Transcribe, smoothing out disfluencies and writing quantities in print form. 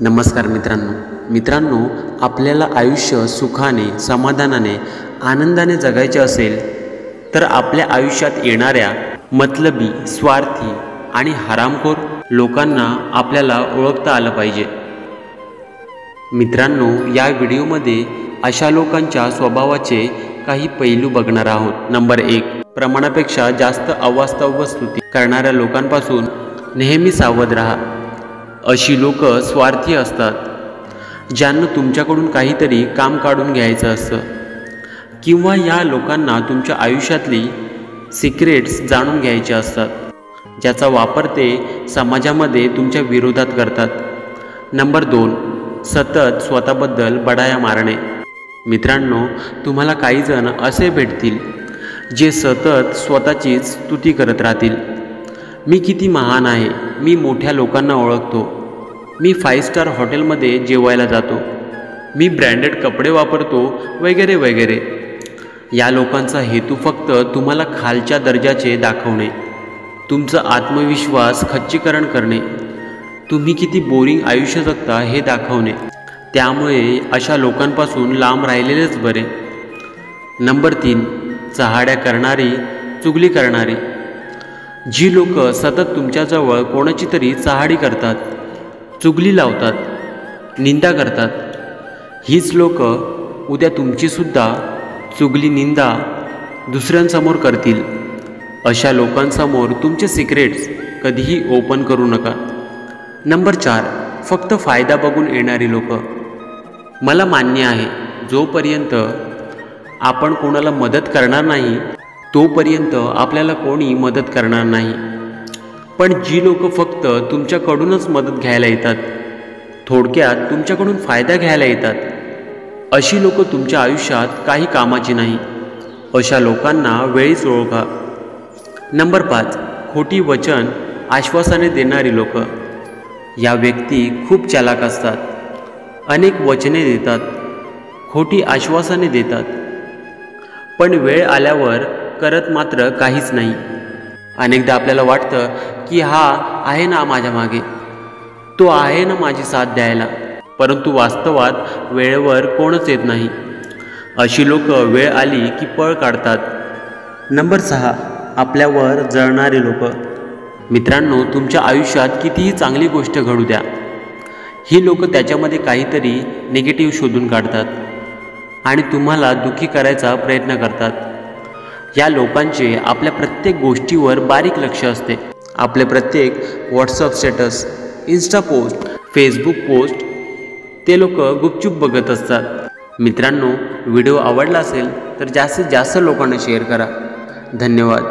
नमस्कार मित्रांनो, आपल्याला आयुष्य सुखाने, समाधानाने, आनंदाने जगायचे असेल तर आपल्या आयुष्यात येणाऱ्या मतलबी, स्वार्थी आणि हरामखोर लोकांना आपल्याला ओळखता आलं पाहिजे। मित्रांनो, या व्हिडिओमध्ये अशा लोकांच्या स्वभावाचे काही पैलू बघणार आहोत। नंबर 1, प्रमाणापेक्षा जास्त अवास्तव स्तुती करणाऱ्या लोकांपासून नेहमी सावध राहा। अशी लोक स्वार्थी असतात, ज्यांना तुमच्याकडून काहीतरी काम काढून घ्यायचं असतं, किंवा या लोकांना तुमच्या आयुष्यातली सिक्रेट्स जाणून घ्यायचे असतात, ज्याचा वापर ते समाजामध्ये तुमच्या विरोधात करतात। नंबर 2, सतत स्वतःबद्दल बडाया मारणे। मित्रांनो, तुम्हाला काही जण असे भेटतील जे सतत स्वतःचीच स्तुती करत राहतील। मी किती महान आहे, मी मोठ्या लोकांना ओळखतो, मी 5 स्टार हॉटेलमध्ये जेवायला जातो, मी ब्रँडेड कपडे वापरतो, वगैरे वगैरे। या लोकांचा हेतू फक्त तुम्हाला खालच्या दर्जाचे दाखवणे, तुमचा आत्मविश्वास खच्चीकरण करणे, तुम्ही किती बोरिंग आयुष्य जगता हे दाखवणे। त्यामुळे अशा लोकांपासून लांब राहिलेलेच बरे। नंबर 3, चहाड्या करणारी, चुगली करणारी। जी लोक सतत तुमच्याजवळ कोणाची तरी चहाडी करतात, चुगली लावतात, निंदा करतात, हीच लोक उद्या तुमचीसुद्धा चुगली, निंदा दुसऱ्यांसमोर करतील। अशा लोकांसमोर तुमचे सिक्रेट्स कधीही ओपन करू नका। नंबर 4, फक्त फायदा बघून येणारी लोक। मला मान्य आहे, जोपर्यंत आपण कोणाला मदत करणार नाही तोपर्यंत आपल्याला कोणी मदत करणार नाही। पण जी लोक फक्त तुमच्याकडूनच मदत घ्यायला येतात, थोडक्यात तुमच्याकडून फायदा घ्यायला येतात, अशी लोक तुमच्या आयुष्यात काही कामाची नाही। अशा लोकांना वेळीच ओळखा। नंबर 5, खोटी वचन, आश्वासने देणारी लोक। या व्यक्ती खूप चालाक असतात, अनेक वचने देतात, खोटी आश्वासने देतात, पण वेळ आल्यावर करत मात्र काहीच नाही। अनेकदा आपल्याला वाटतं की हा आहे ना माझ्या मागे, तो आहे ना माझी साथ द्यायला, परंतु वास्तवात वेळेवर कोणच येत नाही। अशी लोक वेळ आली की पळ काढतात। नंबर 6, आपल्यावर जळणारी लोक। मित्रांनो, तुमच्या आयुष्यात कितीही चांगली गोष्ट घडू द्या, ही लोक त्याच्यामध्ये काहीतरी निगेटिव्ह शोधून काढतात आणि तुम्हाला दुःखी करायचा प्रयत्न करतात। या लोकांचे आपल्या प्रत्येक गोष्टीवर बारीक लक्ष असते। आपले प्रत्येक WhatsApp status, Insta post, Facebook post ते लोक गुपचूप बघत असतात। मित्रांनो, व्हिडिओ आवडला असेल तर जास्तीत जास्त लोकांना शेअर करा। धन्यवाद।